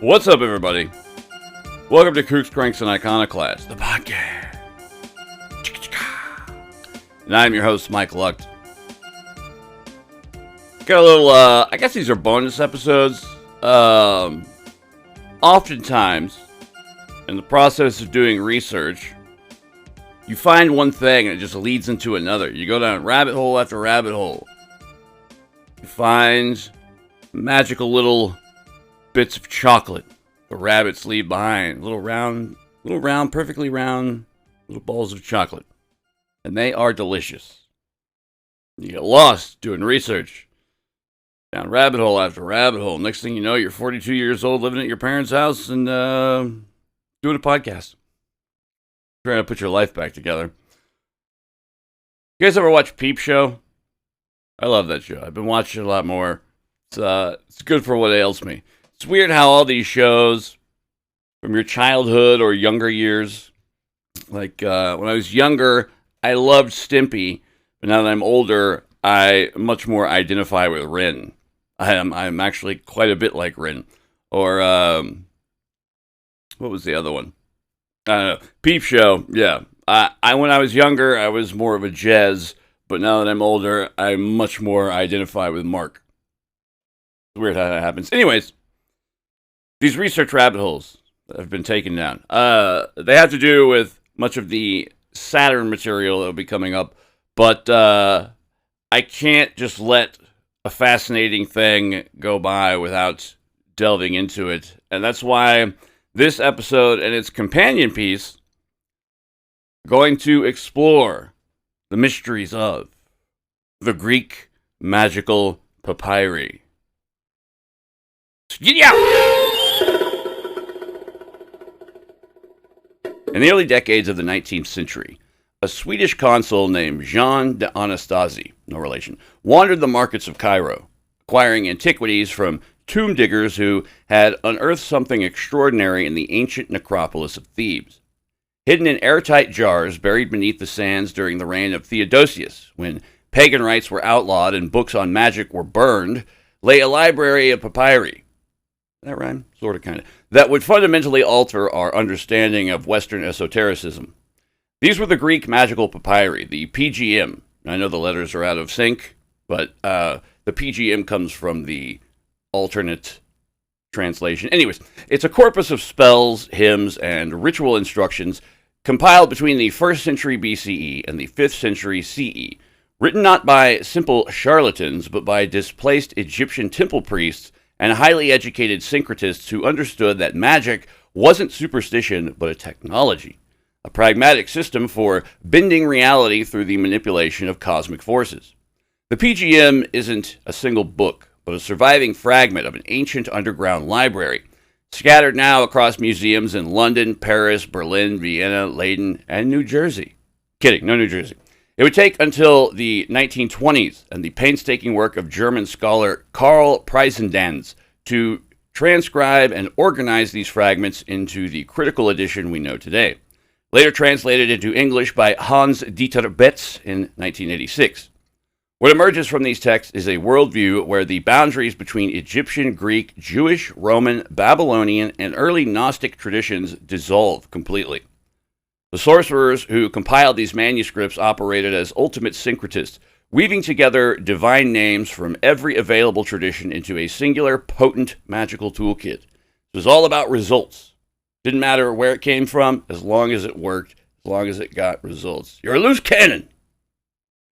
What's up, everybody? Welcome to Kooks, Cranks, and Iconoclasts, the podcast. And I'm your host, Mike Lucht. Got a little, I guess these are bonus episodes. Oftentimes, in the process of doing research, you find one thing and it just leads into another. You go down rabbit hole after rabbit hole. You find magical little bits of chocolate the rabbits leave behind. Little round, perfectly round little balls of chocolate. And they are delicious. You get lost doing research. Down rabbit hole after rabbit hole. Next thing you know, you're 42 years old living at your parents' house and doing a podcast. Trying to put your life back together. You guys ever watch Peep Show? I love that show. I've been watching it a lot more. It's good for what ails me. It's weird how all these shows from your childhood or younger years, like when I was younger, I loved Stimpy, but now that I'm older, I much more identify with Rin. I'm actually quite a bit like Rin. Or what was the other one? Peep Show. Yeah, I when I was younger, I was more of a Jez, but now that I'm older, I much more identify with Mark. It's weird how that happens. Anyways, these research rabbit holes that have been taken down, they have to do with much of the Saturn material that will be coming up, but I can't just let a fascinating thing go by without delving into it, and that's why this episode and its companion piece are going to explore the mysteries of the Greek Magical Papyri. Yeah! In the early decades of the 19th century, a Swedish consul named Jean de Anastasi, no relation, wandered the markets of Cairo, acquiring antiquities from tomb diggers who had unearthed something extraordinary in the ancient necropolis of Thebes. Hidden in airtight jars buried beneath the sands during the reign of Theodosius, when pagan rites were outlawed and books on magic were burned, lay a library of papyri. That rhyme? Sort of, kind of. That would fundamentally alter our understanding of Western esotericism. These were the Greek Magical Papyri, the PGM. I know the letters are out of sync, but the PGM comes from the alternate translation. Anyways, it's a corpus of spells, hymns, and ritual instructions compiled between the 1st century BCE and the 5th century CE, written not by simple charlatans, but by displaced Egyptian temple priests and highly educated syncretists who understood that magic wasn't superstition, but a technology, a pragmatic system for bending reality through the manipulation of cosmic forces. The PGM isn't a single book, but a surviving fragment of an ancient underground library, scattered now across museums in London, Paris, Berlin, Vienna, Leiden, and New Jersey. Kidding, no New Jersey. It would take until the 1920s and the painstaking work of German scholar Karl Preisendanz to transcribe and organize these fragments into the critical edition we know today, later translated into English by Hans-Dieter Betz in 1986. What emerges from these texts is a worldview where the boundaries between Egyptian, Greek, Jewish, Roman, Babylonian, and early Gnostic traditions dissolve completely. The sorcerers who compiled these manuscripts operated as ultimate syncretists, weaving together divine names from every available tradition into a singular, potent magical toolkit. It was all about results. Didn't matter where it came from, as long as it worked, as long as it got results. You're a loose cannon!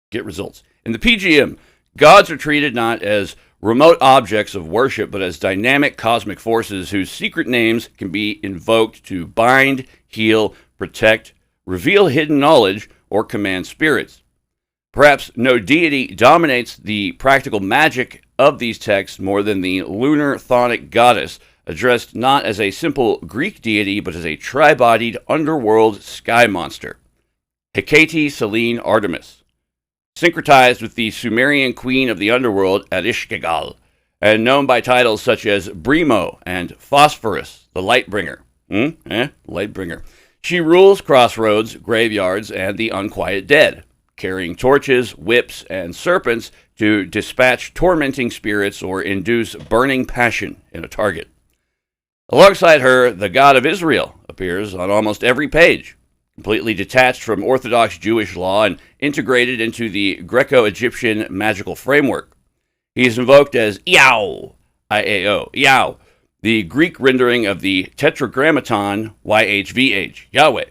Get results. In the PGM, gods are treated not as remote objects of worship, but as dynamic cosmic forces whose secret names can be invoked to bind, heal, protect, reveal hidden knowledge, or command spirits. Perhaps no deity dominates the practical magic of these texts more than the lunar chthonic goddess, addressed not as a simple Greek deity, but as a tri-bodied underworld sky monster, Hecate Selene Artemis, syncretized with the Sumerian queen of the underworld, Ereshkigal, and known by titles such as Brimo and Phosphorus, the Lightbringer. Lightbringer. She rules crossroads, graveyards, and the unquiet dead. carrying torches, whips, and serpents to dispatch tormenting spirits or induce burning passion in a target. Alongside her, the God of Israel appears on almost every page, completely detached from Orthodox Jewish law and integrated into the Greco-Egyptian magical framework. He is invoked as Yhvh, I-A-O, Yhvh, the Greek rendering of the Tetragrammaton Yhvh, Yahweh,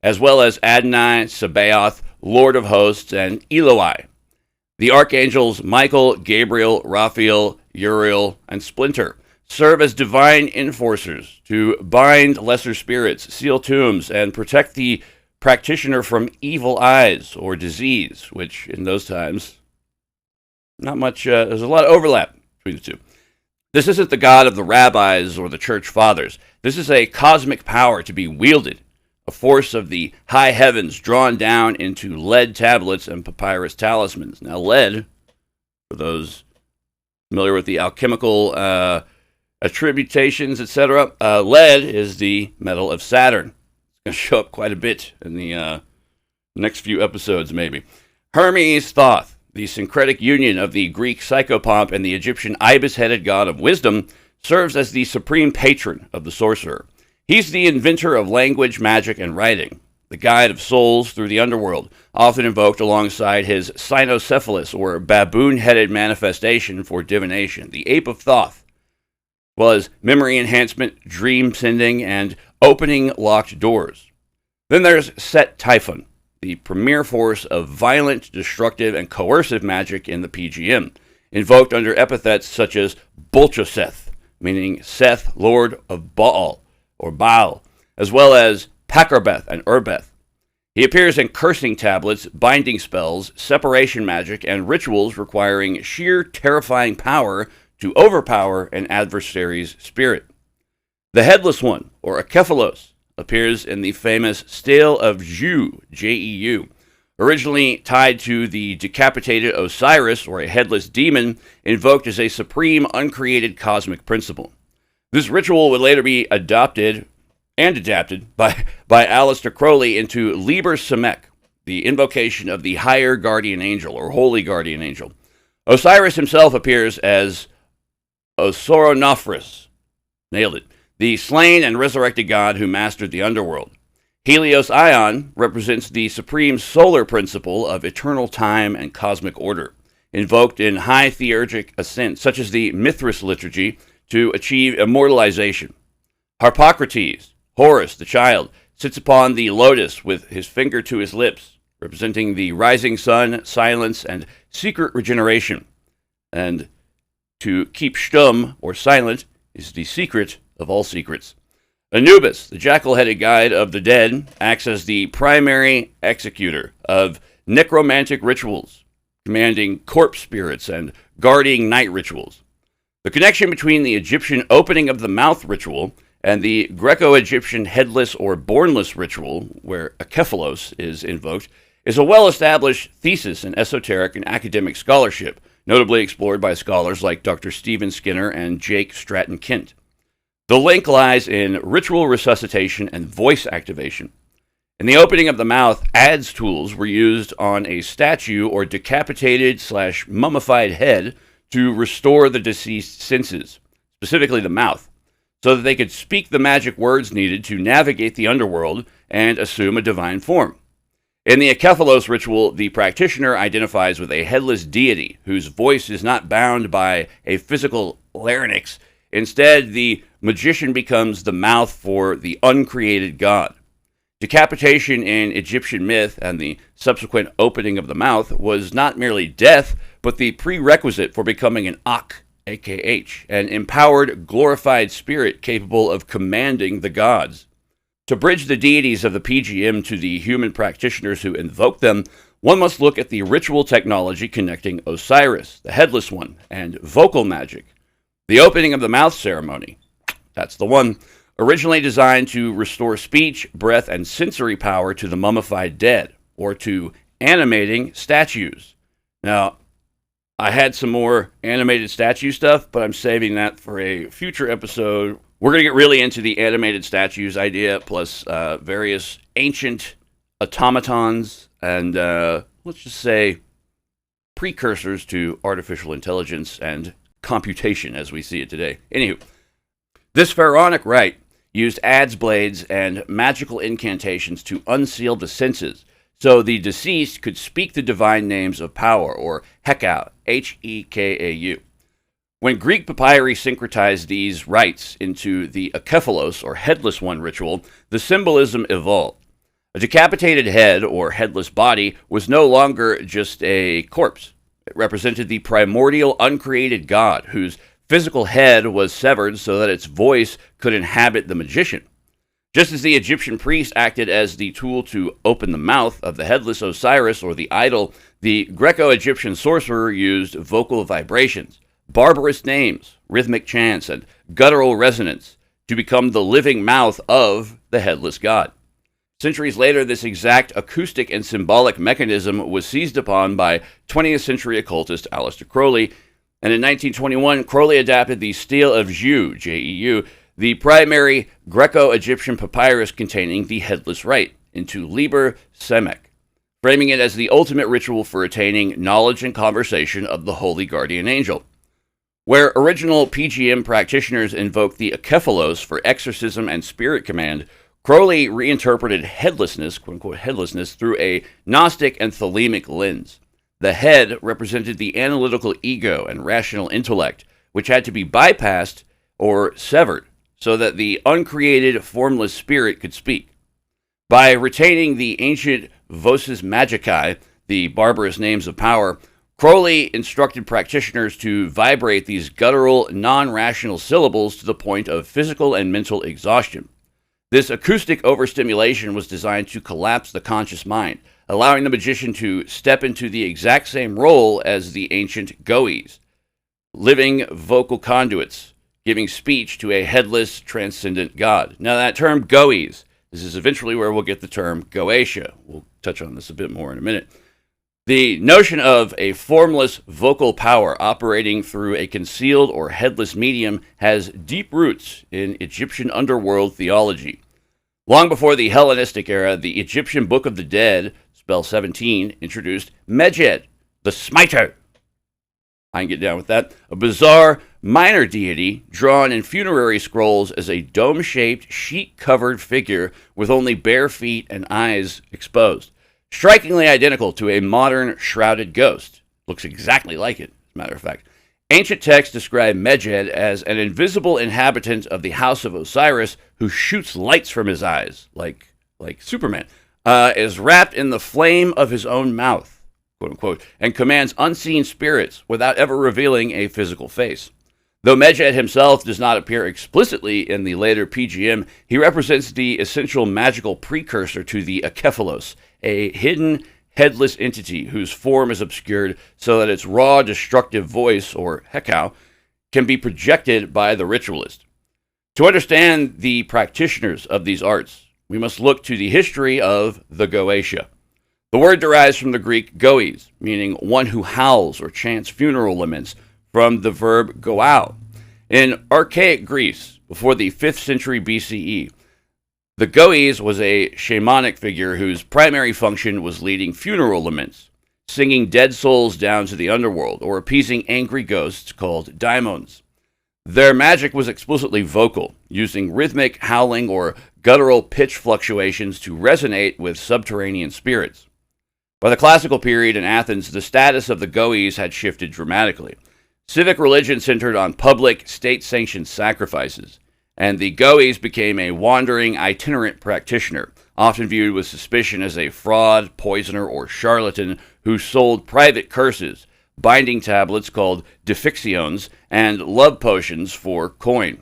as well as Adonai, Sabaoth, Lord of Hosts, and Eloi. The archangels Michael, Gabriel, Raphael, Uriel, and Splinter serve as divine enforcers to bind lesser spirits, seal tombs, and protect the practitioner from evil eyes or disease, which in those times, not much, there's a lot of overlap between the two. This isn't the God of the rabbis or the church fathers. This is a cosmic power to be wielded, a force of the high heavens drawn down into lead tablets and papyrus talismans. Now, lead, for those familiar with the alchemical attributations, etc., lead is the metal of Saturn. It's going to show up quite a bit in the next few episodes, maybe. Hermes Thoth, the syncretic union of the Greek psychopomp and the Egyptian ibis-headed god of wisdom, serves as the supreme patron of the sorcerer. He's the inventor of language, magic, and writing, the guide of souls through the underworld, often invoked alongside his cynocephalus, or baboon-headed manifestation for divination, the ape of Thoth, was memory enhancement, dream sending, and opening locked doors. Then there's Set-Typhon, the premier force of violent, destructive, and coercive magic in the PGM, invoked under epithets such as Bolchoseth, meaning Seth, Lord of Baal, or Baal, as well as Pakarbeth and Urbeth. He appears in cursing tablets, binding spells, separation magic, and rituals requiring sheer terrifying power to overpower an adversary's spirit. The Headless One, or Akephalos, appears in the famous Stele of Yhvh, J-E-U, originally tied to the decapitated Osiris, or a headless demon, invoked as a supreme uncreated cosmic principle. This ritual would later be adopted and adapted by Aleister Crowley into Liber Semek, the invocation of the higher guardian angel, or holy guardian angel. Osiris himself appears as Osoronophris, nailed it, the slain and resurrected god who mastered the underworld. Helios Ion represents the supreme solar principle of eternal time and cosmic order, invoked in high theurgic ascent, such as the Mithras liturgy, to achieve immortalization. Harpocrates, Horus the child, sits upon the lotus with his finger to his lips, representing the rising sun, silence, and secret regeneration. And to keep stumm, or silent, is the secret of all secrets. Anubis, the jackal-headed guide of the dead, acts as the primary executor of necromantic rituals, commanding corpse spirits and guarding night rituals. The connection between the Egyptian opening of the mouth ritual and the Greco-Egyptian headless or bornless ritual, where Akephalos is invoked, is a well-established thesis in esoteric and academic scholarship, notably explored by scholars like Dr. Stephen Skinner and Jake Stratton-Kent. The link lies in ritual resuscitation and voice activation. In the opening of the mouth, adze tools were used on a statue or decapitated/mummified head to restore the deceased senses, specifically the mouth, so that they could speak the magic words needed to navigate the underworld and assume a divine form. In the Akephalos ritual, the practitioner identifies with a headless deity whose voice is not bound by a physical larynx. Instead, the magician becomes the mouth for the uncreated god. Decapitation in Egyptian myth and the subsequent opening of the mouth was not merely death, but the prerequisite for becoming an Ak, AKH, an empowered, glorified spirit capable of commanding the gods. To bridge the deities of the PGM to the human practitioners who invoke them, one must look at the ritual technology connecting Osiris, the Headless One, and vocal magic. The opening of the mouth ceremony, that's the one, originally designed to restore speech, breath, and sensory power to the mummified dead, or to animating statues. Now, I had some more animated statue stuff, but I'm saving that for a future episode. We're going to get really into the animated statues idea, plus various ancient automatons and let's just say precursors to artificial intelligence and computation as we see it today. Anywho, this pharaonic rite used adze blades and magical incantations to unseal the senses, so the deceased could speak the divine names of power, or Hekau, Hekau. When Greek papyri syncretized these rites into the Akephalos, or headless one ritual, the symbolism evolved. A decapitated head, or headless body, was no longer just a corpse. It represented the primordial uncreated god, whose physical head was severed so that its voice could inhabit the magician. Just as the Egyptian priest acted as the tool to open the mouth of the headless Osiris or the idol, the Greco-Egyptian sorcerer used vocal vibrations, barbarous names, rhythmic chants, and guttural resonance to become the living mouth of the headless god. Centuries later, this exact acoustic and symbolic mechanism was seized upon by 20th century occultist Aleister Crowley, and in 1921, Crowley adapted the Stele of Yhvh, J-E-U, the primary Greco-Egyptian papyrus containing the headless rite, into Liber Semek, framing it as the ultimate ritual for attaining knowledge and conversation of the holy guardian angel. Where original PGM practitioners invoked the Akephalos for exorcism and spirit command, Crowley reinterpreted headlessness, quote-unquote headlessness, through a Gnostic and thelemic lens. The head represented the analytical ego and rational intellect, which had to be bypassed or severed so that the uncreated, formless spirit could speak. By retaining the ancient voces magicae, the barbarous names of power, Crowley instructed practitioners to vibrate these guttural, non-rational syllables to the point of physical and mental exhaustion. This acoustic overstimulation was designed to collapse the conscious mind, allowing the magician to step into the exact same role as the ancient Goees, living vocal conduits, giving speech to a headless, transcendent god. Now, that term Goees, this is eventually where we'll get the term Goetia. We'll touch on this a bit more in a minute. The notion of a formless vocal power operating through a concealed or headless medium has deep roots in Egyptian underworld theology. Long before the Hellenistic era, the Egyptian Book of the Dead, spell 17, introduced Medjed, the smiter. I can get down with that. A bizarre minor deity drawn in funerary scrolls as a dome-shaped, sheet-covered figure with only bare feet and eyes exposed. Strikingly identical to a modern shrouded ghost. Looks exactly like it, as a matter of fact. Ancient texts describe Medjed as an invisible inhabitant of the house of Osiris who shoots lights from his eyes, like Superman, is wrapped in the flame of his own mouth, quote unquote, and commands unseen spirits without ever revealing a physical face. Though Medjed himself does not appear explicitly in the later PGM, he represents the essential magical precursor to the Akephalos, a hidden, headless entity whose form is obscured so that its raw, destructive voice, or Hekau, can be projected by the ritualist. To understand the practitioners of these arts, we must look to the history of the Goetia. The word derives from the Greek goes, meaning one who howls or chants funeral laments, from the verb goao. In archaic Greece, before the 5th century BCE, the goes was a shamanic figure whose primary function was leading funeral laments, singing dead souls down to the underworld, or appeasing angry ghosts called daimons. Their magic was explicitly vocal, using rhythmic howling or guttural pitch fluctuations to resonate with subterranean spirits. By the classical period in Athens, the status of the goes had shifted dramatically. Civic religion centered on public, state-sanctioned sacrifices, and the goes became a wandering, itinerant practitioner, often viewed with suspicion as a fraud, poisoner, or charlatan who sold private curses, binding tablets called diffictions, and love potions for coin.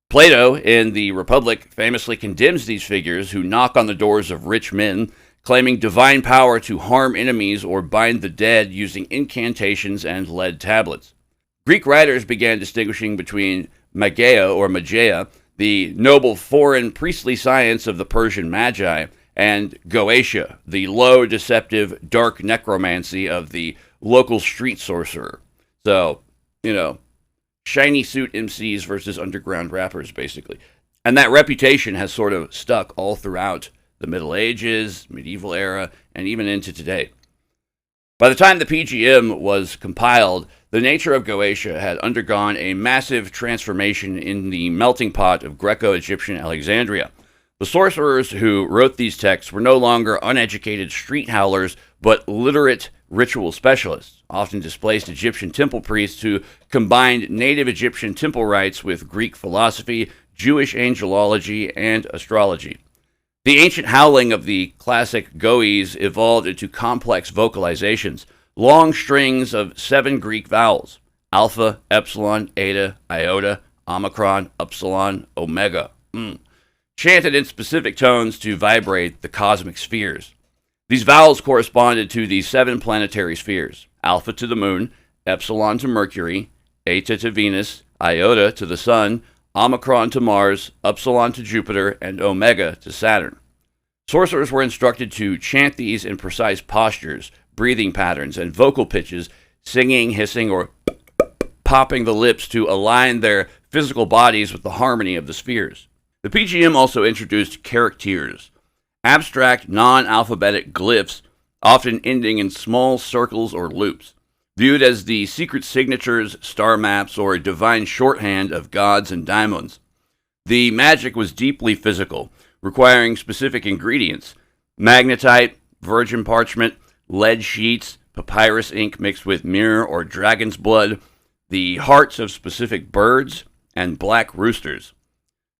Plato, in the Republic, famously condemns these figures who knock on the doors of rich men, claiming divine power to harm enemies or bind the dead using incantations and lead tablets. Greek writers began distinguishing between Magia or Magia, the noble foreign priestly science of the Persian Magi, and Goetia, the low, deceptive, dark necromancy of the local street sorcerer. So, shiny suit MCs versus underground rappers, basically. And that reputation has sort of stuck all throughout the Middle Ages, medieval era, and even into today. By the time the PGM was compiled, the nature of Goetia had undergone a massive transformation in the melting pot of Greco-Egyptian Alexandria. The sorcerers who wrote these texts were no longer uneducated street howlers, but literate ritual specialists, often displaced Egyptian temple priests who combined native Egyptian temple rites with Greek philosophy, Jewish angelology, and astrology. The ancient howling of the classic Goes evolved into complex vocalizations, long strings of 7 Greek vowels: alpha, epsilon, eta, iota, omicron, upsilon, omega, chanted in specific tones to vibrate the cosmic spheres. These vowels corresponded to the 7 planetary spheres: alpha to the moon, epsilon to Mercury, eta to Venus, iota to the sun, omicron to Mars, upsilon to Jupiter, and omega to Saturn. Sorcerers were instructed to chant these in precise postures, breathing patterns, and vocal pitches, singing, hissing, or popping the lips to align their physical bodies with the harmony of the spheres. The PGM also introduced characters, abstract, non-alphabetic glyphs, often ending in small circles or loops, viewed as the secret signatures, star maps, or divine shorthand of gods and daimons. The magic was deeply physical, requiring specific ingredients: magnetite, virgin parchment, lead sheets, papyrus ink mixed with myrrh or dragon's blood, the hearts of specific birds, and black roosters.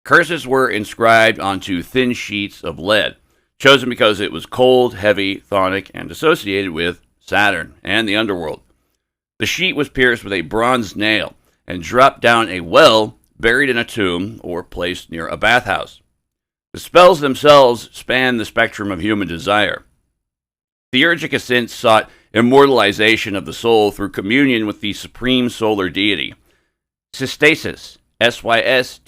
Curses were inscribed onto thin sheets of lead, chosen because it was cold, heavy, chthonic, and associated with Saturn and the underworld. The sheet was pierced with a bronze nail and dropped down a well, buried in a tomb, or placed near a bathhouse. The spells themselves span the spectrum of human desire. Theurgic ascents sought immortalization of the soul through communion with the supreme solar deity. Systasis, Systasis,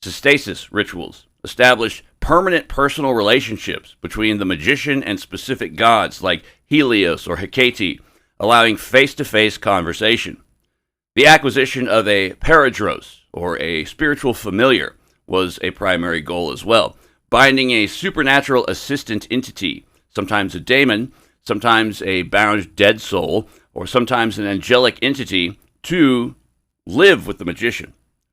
Systasis rituals established permanent personal relationships between the magician and specific gods like Helios or Hecate, allowing face-to-face conversation. The acquisition of a paradros, or a spiritual familiar, was a primary goal as well, binding a supernatural assistant entity, sometimes a daemon, sometimes a bound dead soul, or sometimes an angelic entity, to live with the magician,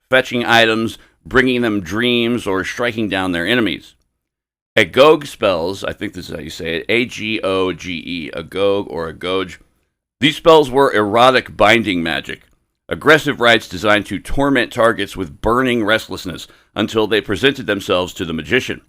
fetching items, bringing them dreams, or striking down their enemies. Agoge spells, I think this is how you say it, A-G-O-G-E, Agoge or Agoge. These spells were erotic binding magic, aggressive rites designed to torment targets with burning restlessness until they presented themselves to the magician.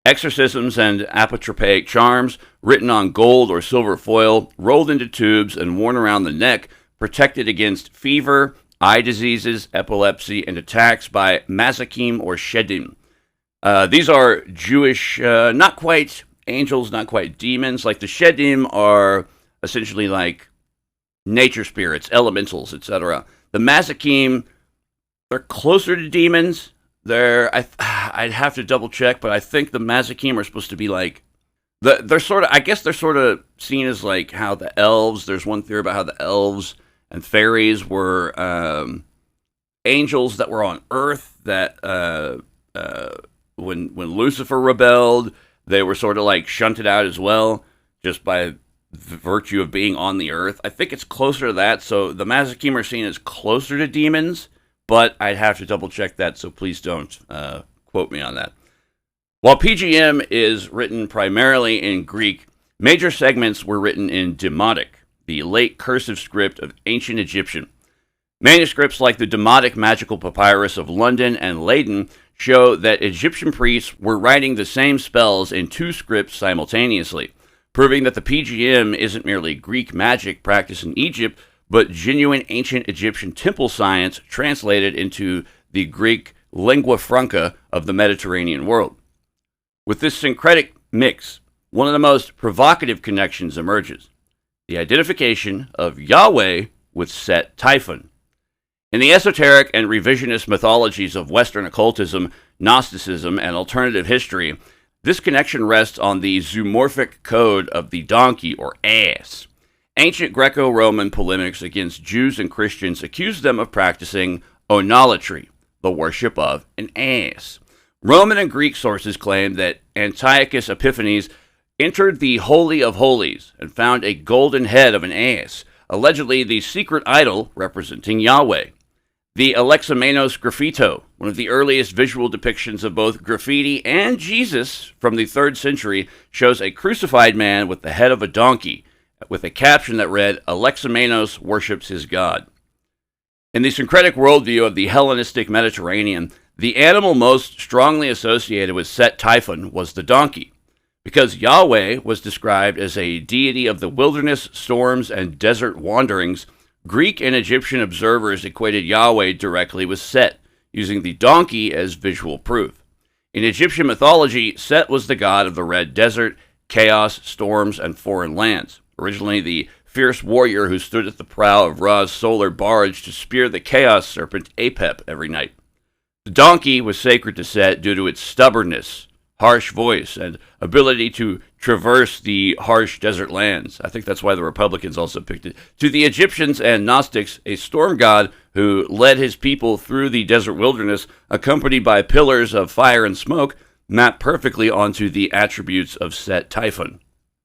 Exorcisms and apotropaic charms, written on gold or silver foil, rolled into tubes and worn around the neck, protected against fever, eye diseases, epilepsy, and attacks by mazakim or shedim. These are Jewish, not quite angels, not quite demons. Like the shedim are essentially like nature spirits, elementals, etc. The mazakim, they're closer to demons. I'd have to double check, but I think the mazakim are supposed to be like, they're sort of seen as like how the elves, there's one theory about how the elves and fairies were angels that were on earth that when Lucifer rebelled, they were sort of like shunted out as well, just by virtue of being on the earth. I think it's closer to that, so the mazakim are seen as closer to demons, but I'd have to double check that, so please don't quote me on that. While PGM is written primarily in Greek, major segments were written in Demotic, the late cursive script of ancient Egyptian. Manuscripts like the Demotic Magical Papyrus of London and Leyden show that Egyptian priests were writing the same spells in 2 scripts simultaneously, proving that the PGM isn't merely Greek magic practiced in Egypt, but genuine ancient Egyptian temple science translated into the Greek lingua franca of the Mediterranean world. With this syncretic mix, one of the most provocative connections emerges: the identification of Yhvh with Set-Typhon. In the esoteric and revisionist mythologies of Western occultism, Gnosticism, and alternative history, this connection rests on the zoomorphic code of the donkey or ass. Ancient Greco-Roman polemics against Jews and Christians accused them of practicing onolatry, the worship of an ass, Roman and Greek sources claim that Antiochus Epiphanes entered the Holy of Holies and found a golden head of an ass, allegedly the secret idol representing Yahweh. The Alexamenos Graffito, one of the earliest visual depictions of both graffiti and Jesus from the 3rd century, shows a crucified man with the head of a donkey, with a caption that read, Alexamenos worships his god. In the syncretic worldview of the Hellenistic Mediterranean, the animal most strongly associated with Set-Typhon was the donkey. Because Yahweh was described as a deity of the wilderness, storms, and desert wanderings, Greek and Egyptian observers equated Yahweh directly with Set, using the donkey as visual proof. In Egyptian mythology, Set was the god of the Red Desert, chaos, storms, and foreign lands. Originally the fierce warrior who stood at the prow of Ra's solar barge to spear the chaos serpent Apep every night. The donkey was sacred to Set due to its stubbornness, harsh voice, and ability to traverse the harsh desert lands. I think that's why the Republicans also picked it. To the Egyptians and Gnostics, a storm god who led his people through the desert wilderness, accompanied by pillars of fire and smoke, mapped perfectly onto the attributes of Set-Typhon.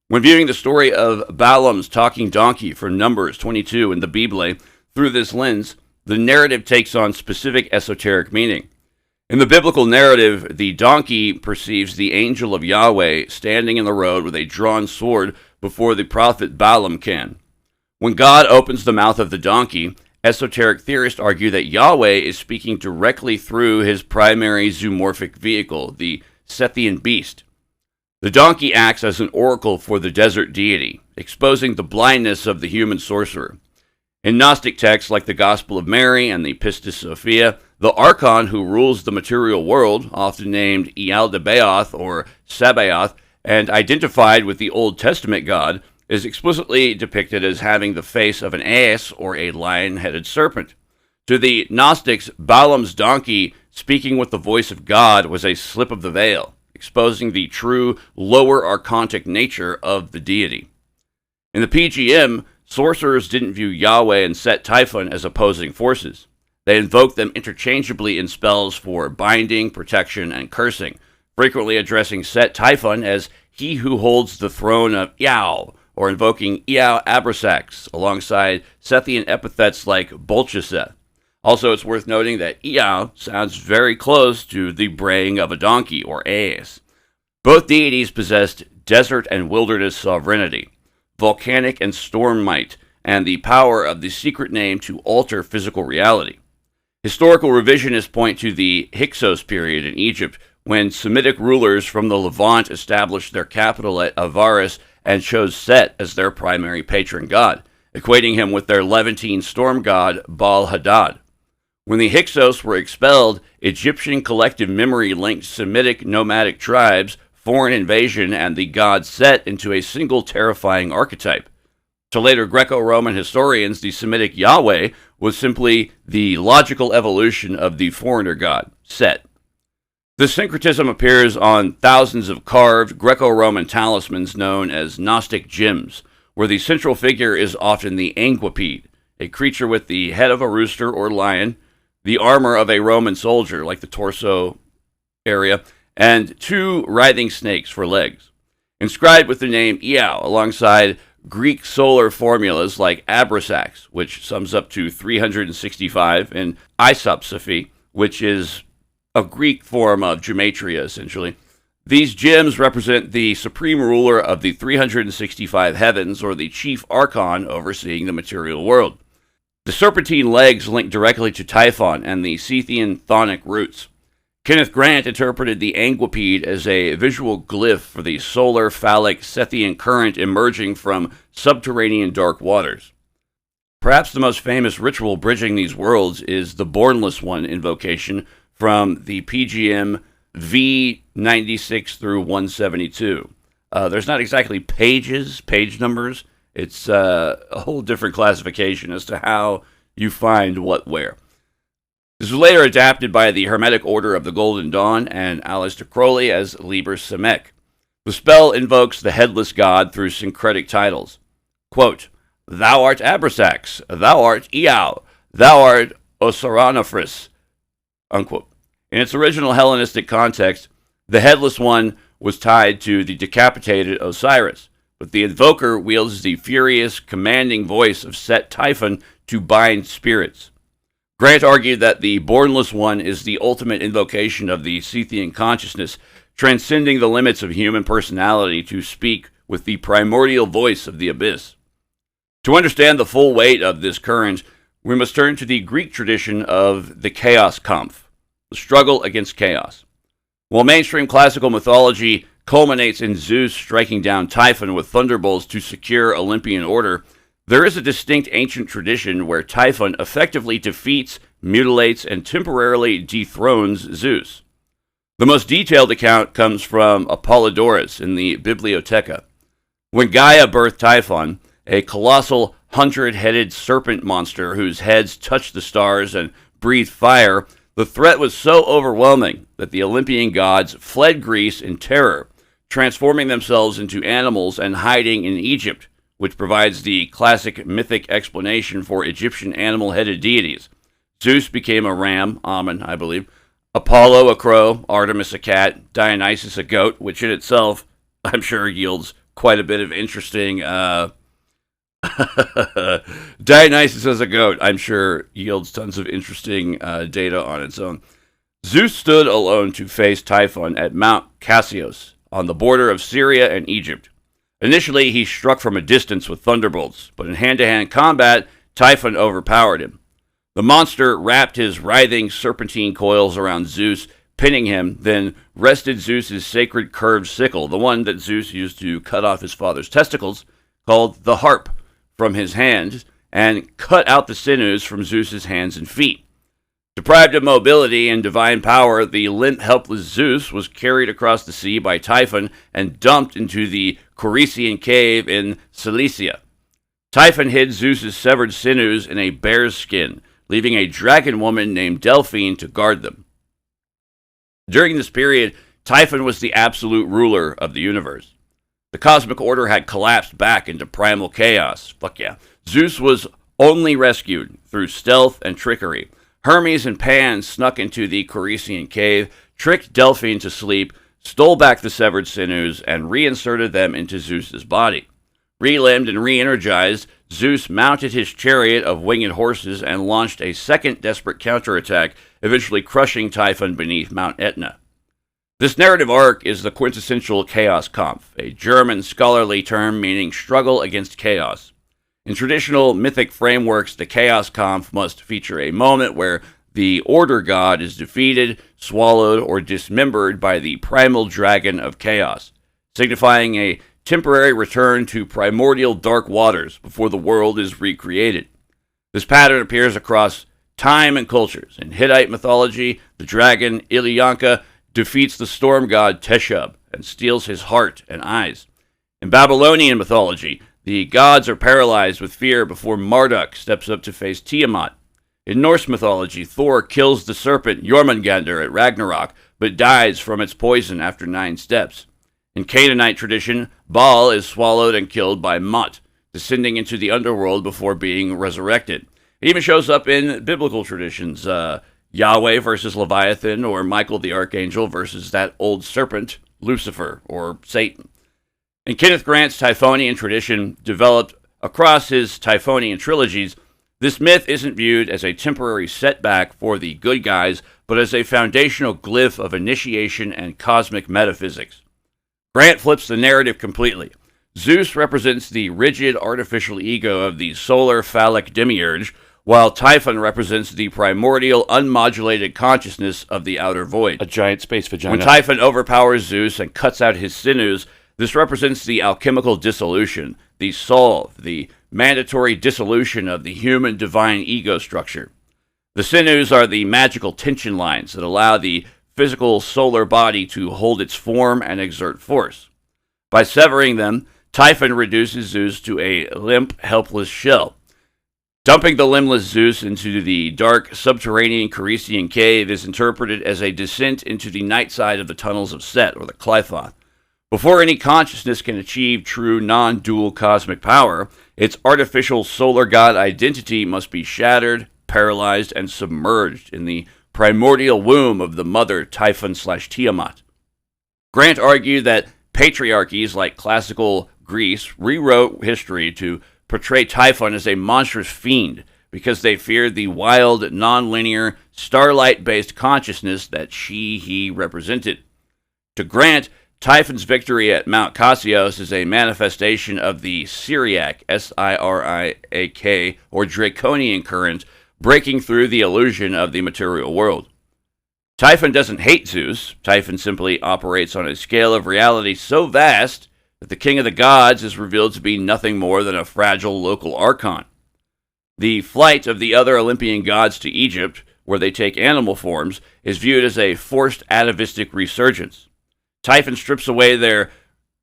When viewing the story of Balaam's talking donkey from Numbers 22 in the Bible through this lens, the narrative takes on specific esoteric meaning. In the biblical narrative, the donkey perceives the angel of Yahweh standing in the road with a drawn sword before the prophet Balaam can. When God opens the mouth of the donkey, esoteric theorists argue that Yahweh is speaking directly through his primary zoomorphic vehicle, the Sethian beast. The donkey acts as an oracle for the desert deity, exposing the blindness of the human sorcerer. In Gnostic texts like the Gospel of Mary and the Pistis Sophia, the archon who rules the material world, often named Yaldabaoth or Sabaoth, and identified with the Old Testament God, is explicitly depicted as having the face of an ass or a lion-headed serpent. To the Gnostics, Balaam's donkey speaking with the voice of God was a slip of the veil, exposing the true lower archontic nature of the deity. In the PGM, sorcerers didn't view Yahweh and Set-Typhon as opposing forces. They invoked them interchangeably in spells for binding, protection, and cursing, frequently addressing Set-Typhon as he who holds the throne of Yhvh, or invoking Yhvh Abrasax, alongside Sethian epithets like Bolcheseth. Also, it's worth noting that Yhvh sounds very close to the braying of a donkey, or ass. Both deities possessed desert and wilderness sovereignty, volcanic and storm might, and the power of the secret name to alter physical reality. Historical revisionists point to the Hyksos period in Egypt, when Semitic rulers from the Levant established their capital at Avaris and chose Set as their primary patron god, equating him with their Levantine storm god Baal-Hadad. When the Hyksos were expelled, Egyptian collective memory linked Semitic nomadic tribes, foreign invasion, and the god Set into a single terrifying archetype. To later Greco-Roman historians, the Semitic Yahweh was simply the logical evolution of the foreigner god, Set. This syncretism appears on thousands of carved Greco-Roman talismans known as Gnostic gems, where the central figure is often the Anguipede, a creature with the head of a rooster or lion, the armor of a Roman soldier, like the torso area, and two writhing snakes for legs. Inscribed with the name Yhvh alongside Greek solar formulas like Abrasax, which sums up to 365, and Isopsophy, which is a Greek form of gematria, essentially. These gems represent the supreme ruler of the 365 heavens, or the chief archon overseeing the material world. The serpentine legs link directly to Typhon and the Sethian chthonic roots. Kenneth Grant interpreted the Anguipede as a visual glyph for the solar phallic Sethian current emerging from subterranean dark waters. Perhaps the most famous ritual bridging these worlds is the Bornless One invocation from the PGM V96 through 172. There's not exactly page numbers. It's a whole different classification as to how you find what where. This was later adapted by the Hermetic Order of the Golden Dawn and Aleister Crowley as Liber Semek. The spell invokes the headless god through syncretic titles. Quote, "Thou art Abrasax, thou art Yhvh, thou art Osiranophris," unquote. In its original Hellenistic context, the headless one was tied to the decapitated Osiris, but the invoker wields the furious, commanding voice of Set-Typhon to bind spirits. Grant argued that the Bornless one is the ultimate invocation of the Sethian consciousness, transcending the limits of human personality to speak with the primordial voice of the abyss. To understand the full weight of this current, we must turn to the Greek tradition of the Chaos Kampf, the struggle against chaos. While mainstream classical mythology culminates in Zeus striking down Typhon with thunderbolts to secure Olympian order, there is a distinct ancient tradition where Typhon effectively defeats, mutilates, and temporarily dethrones Zeus. The most detailed account comes from Apollodorus in the Bibliotheca. When Gaia birthed Typhon, a colossal 100-headed serpent monster whose heads touched the stars and breathed fire, the threat was so overwhelming that the Olympian gods fled Greece in terror, transforming themselves into animals and hiding in Egypt, which provides the classic mythic explanation for Egyptian animal-headed deities. Zeus became a ram, Ammon, I believe, Apollo a crow, Artemis a cat, Dionysus a goat, which in itself, I'm sure, yields quite a bit of interesting... Dionysus as a goat, I'm sure, yields tons of interesting data on its own. Zeus stood alone to face Typhon at Mount Cassius, on the border of Syria and Egypt. Initially, he struck from a distance with thunderbolts, but in hand-to-hand combat, Typhon overpowered him. The monster wrapped his writhing serpentine coils around Zeus, pinning him, then wrested Zeus's sacred curved sickle, the one that Zeus used to cut off his father's testicles, called the harp, from his hand, and cut out the sinews from Zeus's hands and feet. Deprived of mobility and divine power, the limp, helpless Zeus was carried across the sea by Typhon and dumped into the Corycian cave in Cilicia. Typhon hid Zeus's severed sinews in a bear's skin, leaving a dragon woman named Delphine to guard them. During this period, Typhon was the absolute ruler of the universe. The cosmic order had collapsed back into primal chaos. Fuck yeah. Zeus was only rescued through stealth and trickery. Hermes and Pan snuck into the Corycian cave, tricked Delphine to sleep, stole back the severed sinews, and reinserted them into Zeus's body. Relimbed and re-energized, Zeus mounted his chariot of winged horses and launched a second desperate counterattack, eventually crushing Typhon beneath Mount Etna. This narrative arc is the quintessential Chaos Kampf, a German scholarly term meaning struggle against chaos. In traditional mythic frameworks, the Chaos Kampf must feature a moment where the order god is defeated, swallowed, or dismembered by the primal dragon of chaos, signifying a temporary return to primordial dark waters before the world is recreated. This pattern appears across time and cultures. In Hittite mythology, the dragon Ilyanka defeats the storm god Teshub and steals his heart and eyes. In Babylonian mythology, the gods are paralyzed with fear before Marduk steps up to face Tiamat. In Norse mythology, Thor kills the serpent Jormungandr at Ragnarok, but dies from its poison after 9 steps. In Canaanite tradition, Baal is swallowed and killed by Mut, descending into the underworld before being resurrected. It even shows up in biblical traditions, Yahweh versus Leviathan, or Michael the Archangel versus that old serpent, Lucifer, or Satan. In Kenneth Grant's Typhonian tradition, developed across his Typhonian trilogies, this myth isn't viewed as a temporary setback for the good guys, but as a foundational glyph of initiation and cosmic metaphysics. Grant flips the narrative completely. Zeus represents the rigid artificial ego of the solar phallic demiurge, while Typhon represents the primordial, unmodulated consciousness of the outer void. A giant space vagina. When Typhon overpowers Zeus and cuts out his sinews, this represents the alchemical dissolution, the solve, the mandatory dissolution of the human divine ego structure. The sinews are the magical tension lines that allow the physical solar body to hold its form and exert force. By severing them, Typhon reduces Zeus to a limp, helpless shell. Dumping the limbless Zeus into the dark, subterranean Corycian cave is interpreted as a descent into the night side of the tunnels of Set, or the Qliphoth. Before any consciousness can achieve true non-dual cosmic power, its artificial solar god identity must be shattered, paralyzed, and submerged in the primordial womb of the mother Typhon/Tiamat. Grant argued that patriarchies like classical Greece rewrote history to portray Typhon as a monstrous fiend because they feared the wild, non-linear, starlight-based consciousness that he represented. To Grant, Typhon's victory at Mount Cassios is a manifestation of the Syriac, Siriak, or Draconian current breaking through the illusion of the material world. Typhon doesn't hate Zeus. Typhon simply operates on a scale of reality so vast that the king of the gods is revealed to be nothing more than a fragile local archon. The flight of the other Olympian gods to Egypt, where they take animal forms, is viewed as a forced atavistic resurgence. Typhon strips away their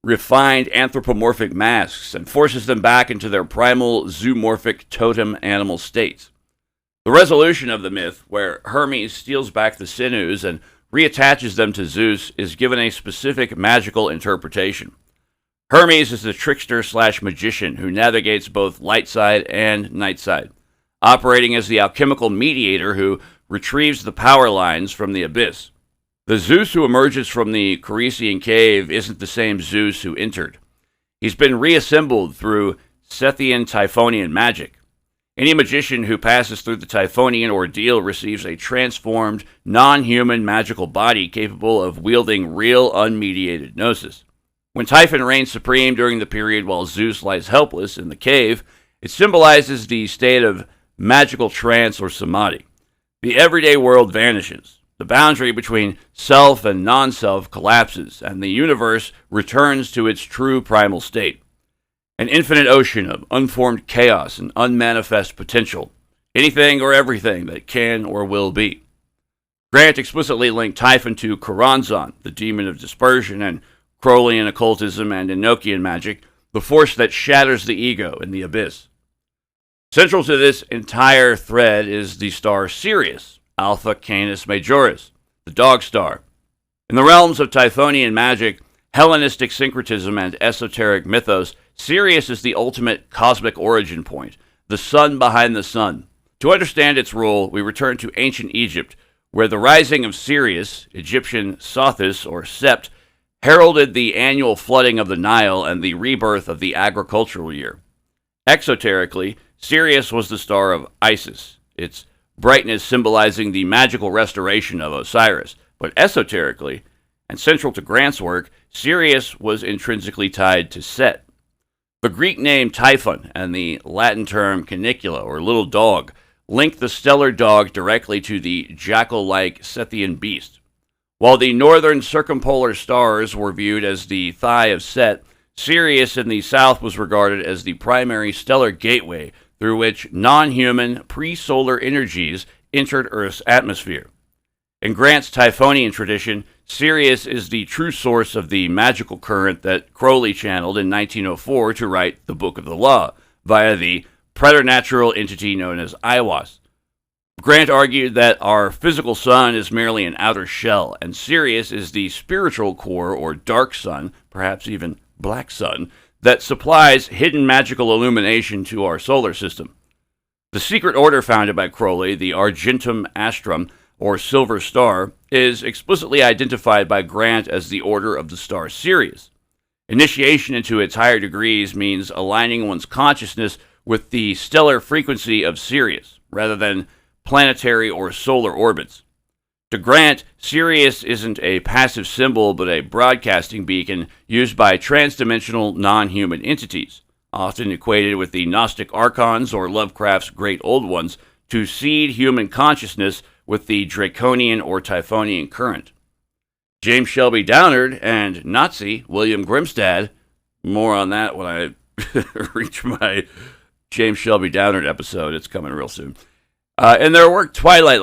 refined anthropomorphic masks and forces them back into their primal zoomorphic totem animal states. The resolution of the myth, where Hermes steals back the sinews and reattaches them to Zeus, is given a specific magical interpretation. Hermes is the trickster/magician who navigates both light side and night side, operating as the alchemical mediator who retrieves the power lines from the abyss. The Zeus who emerges from the Corinthian cave isn't the same Zeus who entered. He's been reassembled through Sethian Typhonian magic. Any magician who passes through the Typhonian ordeal receives a transformed, non-human magical body capable of wielding real, unmediated gnosis. When Typhon reigns supreme during the period while Zeus lies helpless in the cave, it symbolizes the state of magical trance or samadhi. The everyday world vanishes. The boundary between self and non-self collapses, and the universe returns to its true primal state. An infinite ocean of unformed chaos and unmanifest potential. Anything or everything that can or will be. Grant explicitly linked Typhon to Choronzon, the demon of dispersion, and Crowleyan occultism and Enochian magic, the force that shatters the ego in the abyss. Central to this entire thread is the star Sirius, Alpha Canis Majoris, the dog star. In the realms of Typhonian magic, Hellenistic syncretism, and esoteric mythos, Sirius is the ultimate cosmic origin point, the sun behind the sun. To understand its role, we return to ancient Egypt, where the rising of Sirius, Egyptian Sothis or Sept, heralded the annual flooding of the Nile and the rebirth of the agricultural year. Exoterically, Sirius was the star of Isis, its brightness symbolizing the magical restoration of Osiris, but esoterically, and central to Grant's work, Sirius was intrinsically tied to Set. The Greek name Typhon and the Latin term canicula, or little dog, link the stellar dog directly to the jackal-like Sethian beast. While the northern circumpolar stars were viewed as the thigh of Set, Sirius in the south was regarded as the primary stellar gateway through which non-human, pre-solar energies entered Earth's atmosphere. In Grant's Typhonian tradition, Sirius is the true source of the magical current that Crowley channeled in 1904 to write the Book of the Law, via the preternatural entity known as Yhvh. Grant argued that our physical sun is merely an outer shell, and Sirius is the spiritual core or dark sun, perhaps even black sun, that supplies hidden magical illumination to our solar system. The secret order founded by Crowley, the Argentum Astrum, or Silver Star, is explicitly identified by Grant as the Order of the Star Sirius. Initiation into its higher degrees means aligning one's consciousness with the stellar frequency of Sirius, rather than planetary or solar orbits. To Grant, Sirius isn't a passive symbol but a broadcasting beacon used by transdimensional non-human entities, often equated with the Gnostic archons or Lovecraft's Great Old Ones, to seed human consciousness with the Draconian or Typhonian current. James Shelby Downard and Nazi William Grimstad, more on that when I reach my James Shelby Downard episode, it's coming real soon. In their work on Twilight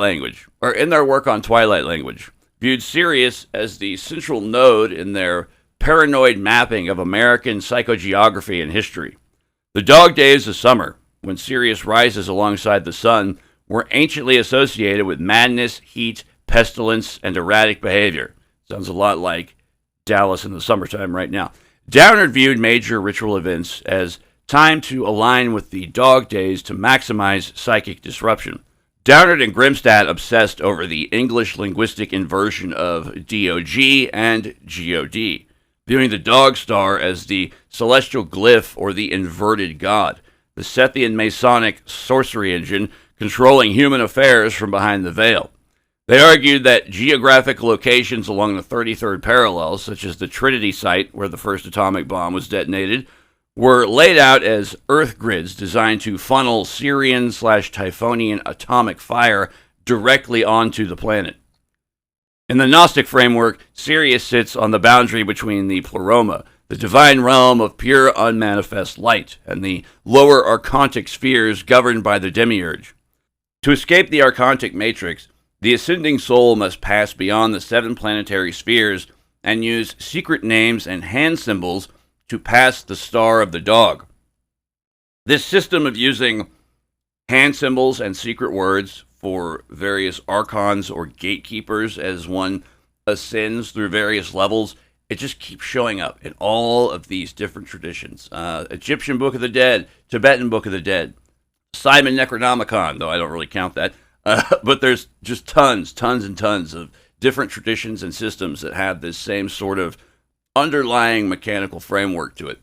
Language, viewed Sirius as the central node in their paranoid mapping of American psychogeography and history. The dog days of summer, when Sirius rises alongside the sun, were anciently associated with madness, heat, pestilence, and erratic behavior. Sounds a lot like Dallas in the summertime right now. Downard viewed major ritual events as time to align with the dog days to maximize psychic disruption. Downard and Grimstad obsessed over the English linguistic inversion of DOG and GOD, viewing the dog star as the celestial glyph or the inverted god, the Sethian Masonic sorcery engine controlling human affairs from behind the veil. They argued that geographic locations along the 33rd parallel, such as the Trinity site where the first atomic bomb was detonated, were laid out as earth grids designed to funnel Syrian/Typhonian atomic fire directly onto the planet. In the Gnostic framework, Sirius sits on the boundary between the Pleroma, the divine realm of pure unmanifest light, and the lower archontic spheres governed by the Demiurge. To escape the archontic matrix, the ascending soul must pass beyond the 7 planetary spheres and use secret names and hand symbols to pass the star of the dog. This system of using hand symbols and secret words for various archons or gatekeepers as one ascends through various levels, it just keeps showing up in all of these different traditions. Egyptian Book of the Dead, Tibetan Book of the Dead, Simon Necronomicon, though I don't really count that. But there's just tons and tons of different traditions and systems that have this same sort of underlying mechanical framework to it.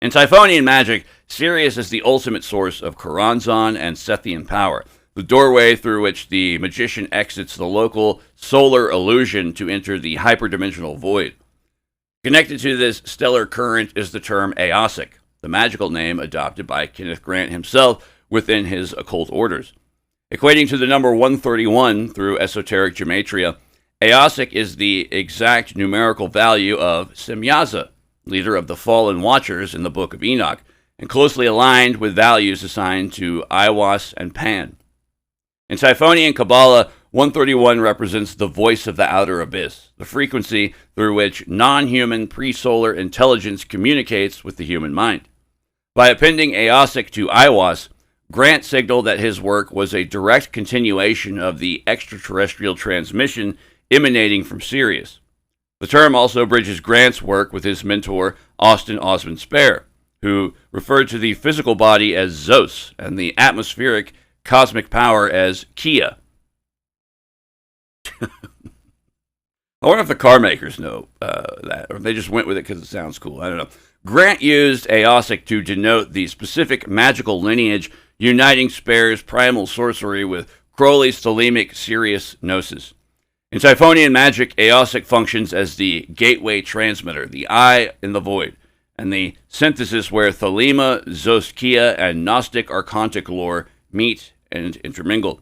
In Typhonian magic, Sirius is the ultimate source of Choronzon and Sethian power, the doorway through which the magician exits the local solar illusion to enter the hyperdimensional void. Connected to this stellar current is the term Eosic, the magical name adopted by Kenneth Grant himself within his occult orders. Equating to the number 131 through esoteric gematria, Eosic is the exact numerical value of Semyaza, leader of the fallen watchers in the Book of Enoch, and closely aligned with values assigned to Yhvh and Pan. In Typhonian Kabbalah, 131 represents the voice of the outer abyss, the frequency through which non-human pre-solar intelligence communicates with the human mind. By appending Eosic to Yhvh, Grant signaled that his work was a direct continuation of the extraterrestrial transmission emanating from Sirius. The term also bridges Grant's work with his mentor, Austin Osman Spare, who referred to the physical body as Zeus and the atmospheric cosmic power as Kia. I wonder if the car makers know that, or if they just went with it because it sounds cool. I don't know. Grant used Eosic to denote the specific magical lineage uniting Spare's primal sorcery with Crowley's thelemic Sirius Gnosis. In Typhonian magic, Eosic functions as the gateway transmitter, the eye in the void, and the synthesis where Thelema, Zoskia, and Gnostic Archontic lore meet and intermingle.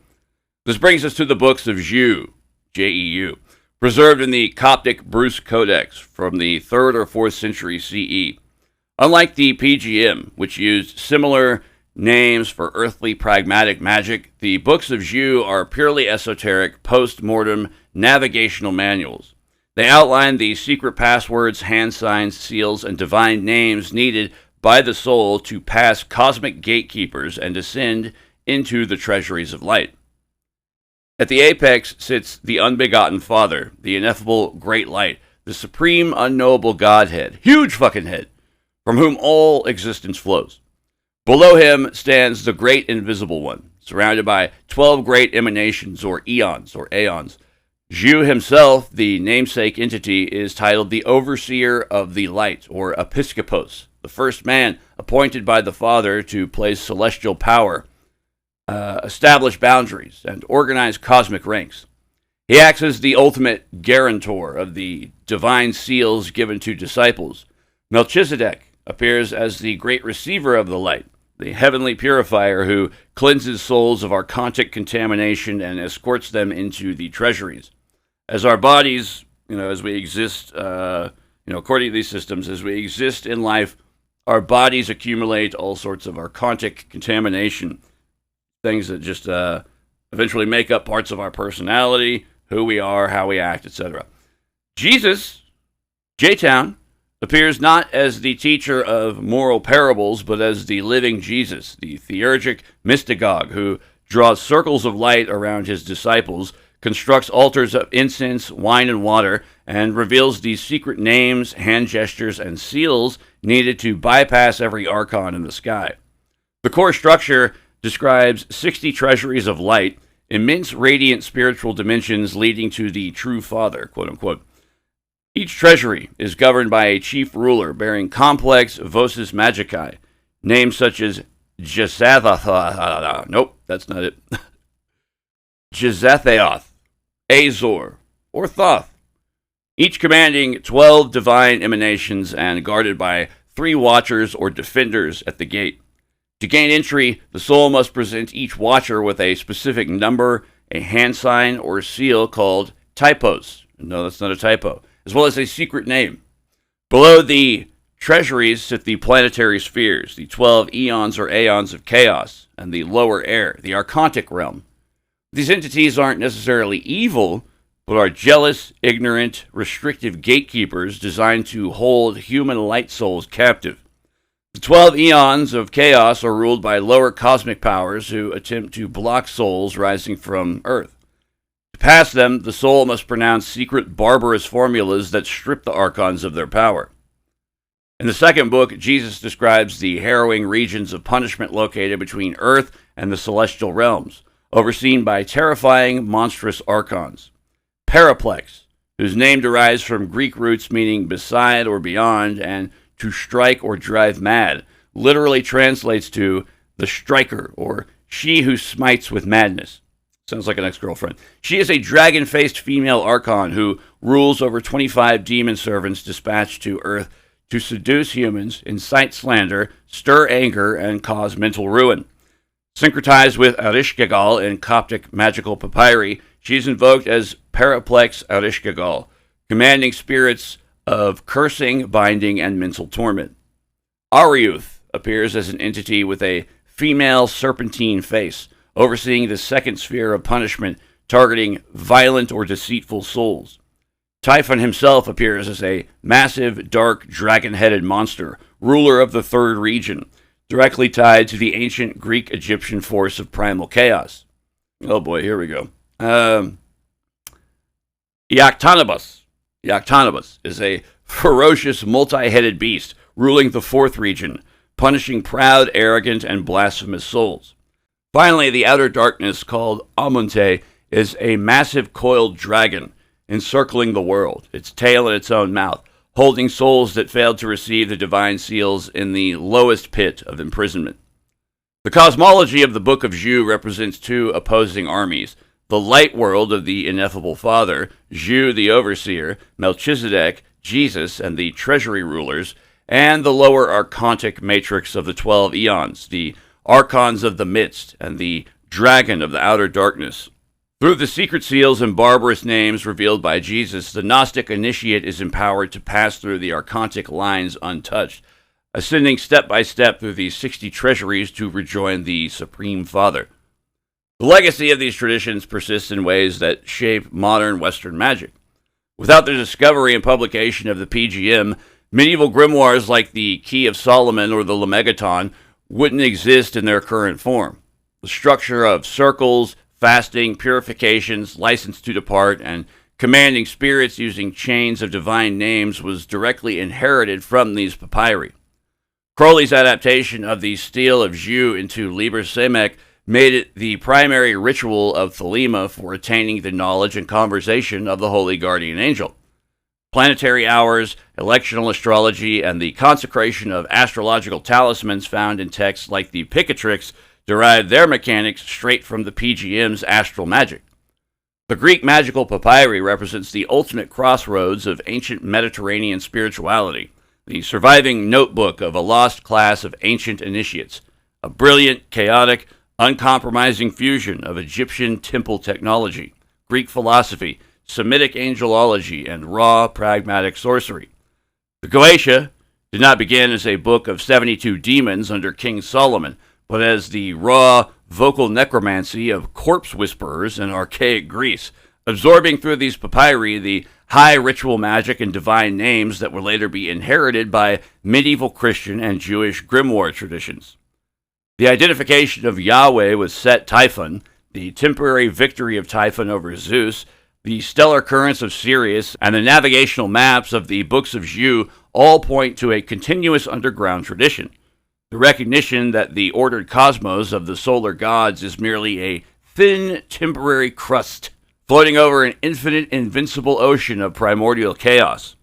This brings us to the books of Yhvh, J-E-U, preserved in the Coptic Bruce Codex from the 3rd or 4th century CE. Unlike the PGM, which used similar names for earthly pragmatic magic, the books of Yhvh are purely esoteric, post-mortem navigational manuals. They outline the secret passwords, hand signs, seals, and divine names needed by the soul to pass cosmic gatekeepers and descend into the treasuries of light. At the apex sits the unbegotten Father, the ineffable great light, the supreme unknowable Godhead, huge fucking head, from whom all existence flows. Below him stands the great invisible one, surrounded by 12 great emanations or eons or aeons. Yhvh himself, the namesake entity, is titled the Overseer of the Light, or Episkopos, the first man appointed by the Father to place celestial power, establish boundaries, and organize cosmic ranks. He acts as the ultimate guarantor of the divine seals given to disciples. Melchizedek appears as the great receiver of the light, the heavenly purifier who cleanses souls of archontic contamination and escorts them into the treasuries. As our bodies, as we exist, according to these systems, as we exist in life, our bodies accumulate all sorts of archontic contamination, things that just eventually make up parts of our personality, who we are, how we act, etc. Jesus, J-Town, appears not as the teacher of moral parables, but as the living Jesus, the theurgic mystagogue who draws circles of light around his disciples, constructs altars of incense, wine, and water, and reveals the secret names, hand gestures, and seals needed to bypass every archon in the sky. The core structure describes 60 treasuries of light, immense radiant spiritual dimensions leading to the true Father, quote unquote. Each treasury is governed by a chief ruler bearing complex voces magicae, names such as nope, that's not it. Jezatheoth, Azor, or Thoth, each commanding 12 divine emanations and guarded by 3 watchers or defenders at the gate. To gain entry, the soul must present each watcher with a specific number, a hand sign, or seal called typos. No, that's not a typo. As well as a secret name. Below the treasuries sit the planetary spheres, the 12 eons or aeons of chaos, and the lower air, the archontic realm. These entities aren't necessarily evil, but are jealous, ignorant, restrictive gatekeepers designed to hold human light souls captive. The 12 eons of chaos are ruled by lower cosmic powers who attempt to block souls rising from Earth. To pass them, the soul must pronounce secret barbarous formulas that strip the archons of their power. In the second book, Jesus describes the harrowing regions of punishment located between Earth and the celestial realms, overseen by terrifying, monstrous archons. Periplex, whose name derives from Greek roots meaning beside or beyond, and to strike or drive mad, literally translates to the striker, or she who smites with madness. Sounds like an ex-girlfriend. She is a dragon-faced female archon who rules over 25 demon servants dispatched to Earth to seduce humans, incite slander, stir anger, and cause mental ruin. Syncretized with Ereshkigal in Coptic Magical Papyri, she is invoked as Periplex Ereshkigal, commanding spirits of cursing, binding, and mental torment. Ariuth appears as an entity with a female serpentine face, overseeing the second sphere of punishment, targeting violent or deceitful souls. Typhon himself appears as a massive, dark, dragon-headed monster, ruler of the third region, directly tied to the ancient Greek-Egyptian force of primal chaos. Oh boy, here we go. Yhvh is a ferocious, multi-headed beast, ruling the fourth region, punishing proud, arrogant, and blasphemous souls. Finally, the outer darkness, called Amunte, is a massive coiled dragon encircling the world, its tail in its own mouth, holding souls that failed to receive the divine seals in the lowest pit of imprisonment. The cosmology of the Book of Yhvh represents 2 opposing armies: the light world of the ineffable Father, Yhvh the Overseer, Melchizedek, Jesus, and the treasury rulers, and the lower archontic matrix of the 12 eons, the archons of the midst, and the dragon of the outer darkness. Through the secret seals and barbarous names revealed by Jesus, the Gnostic initiate is empowered to pass through the archontic lines untouched, ascending step by step through these 60 treasuries to rejoin the Supreme Father. The legacy of these traditions persists in ways that shape modern Western magic. Without the discovery and publication of the PGM, medieval grimoires like the Key of Solomon or the Lemegeton wouldn't exist in their current form. The structure of circles, fasting, purifications, license to depart, and commanding spirits using chains of divine names was directly inherited from these papyri. Crowley's adaptation of the Stele of Yhvh into Liber Semek made it the primary ritual of Thelema for attaining the knowledge and conversation of the Holy Guardian Angel. Planetary hours, electional astrology, and the consecration of astrological talismans found in texts like the Picatrix derived their mechanics straight from the PGM's astral magic. The Greek Magical Papyri represents the ultimate crossroads of ancient Mediterranean spirituality, the surviving notebook of a lost class of ancient initiates, a brilliant, chaotic, uncompromising fusion of Egyptian temple technology, Greek philosophy, Semitic angelology, and raw, pragmatic sorcery. The Graecae did not begin as a book of 72 demons under King Solomon, but as the raw, vocal necromancy of corpse whisperers in archaic Greece, absorbing through these papyri the high ritual magic and divine names that would later be inherited by medieval Christian and Jewish grimoire traditions. The identification of Yahweh with Set-Typhon, the temporary victory of Typhon over Zeus, the stellar currents of Sirius, and the navigational maps of the books of Yhvh all point to a continuous underground tradition. The recognition that the ordered cosmos of the solar gods is merely a thin, temporary crust floating over an infinite, invincible ocean of primordial chaos.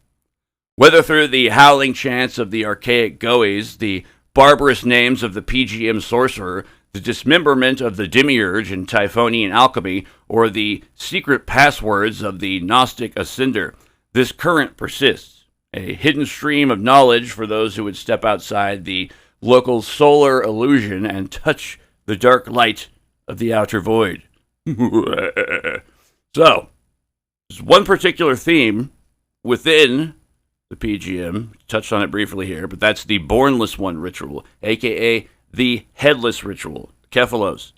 Whether through the howling chants of the archaic Goes, the barbarous names of the PGM sorcerer, the dismemberment of the demiurge in Typhonian alchemy, or the secret passwords of the Gnostic ascender, this current persists, a hidden stream of knowledge for those who would step outside the local solar illusion and touch the dark light of the outer void. So, there's one particular theme within the PGM, touched on it briefly here, but that's the Bornless One ritual, aka the Headless Ritual, Akephalos.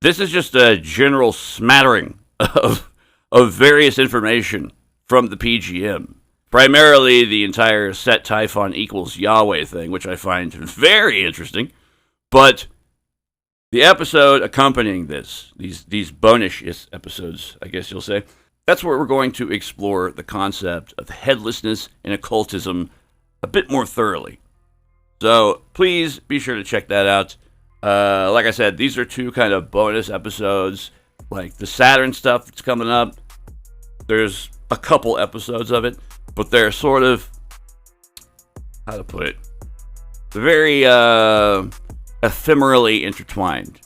This is just a general smattering of various information from the PGM. Primarily the entire Set-Typhon equals Yhvh thing, which I find very interesting. But the episode accompanying this, these bonus episodes, I guess you'll say, that's where we're going to explore the concept of headlessness and occultism a bit more thoroughly. So please be sure to check that out. Like I said, these are two kind of bonus episodes, like the Saturn stuff that's coming up. There's a couple episodes of it, but they're sort of, how to put it, very ephemerally intertwined.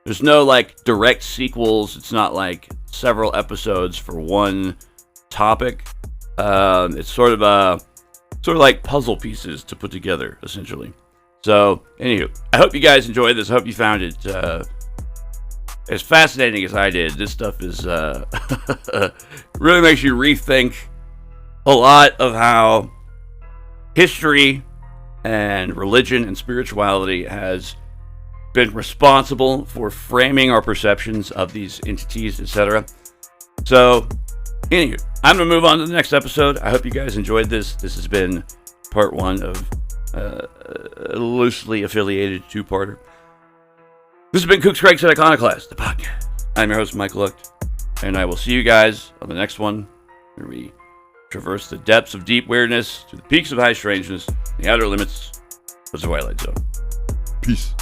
There's no like direct sequels. It's not like several episodes for one topic. It's sort of like puzzle pieces to put together, essentially. So, anywho, I hope you guys enjoyed this. I hope you found it as fascinating as I did. This stuff is really makes you rethink a lot of how history and religion and spirituality has been responsible for framing our perceptions of these entities, etc. So, anywho, I'm going to move on to the next episode. I hope you guys enjoyed this. This has been part one of a loosely affiliated two-parter. This has been Kook's Craig's Iconoclast, the podcast. I'm your host, Michael Lucht, and I will see you guys on the next one, where we traverse the depths of deep weirdness to the peaks of high strangeness, the outer limits of the Twilight Zone. Peace.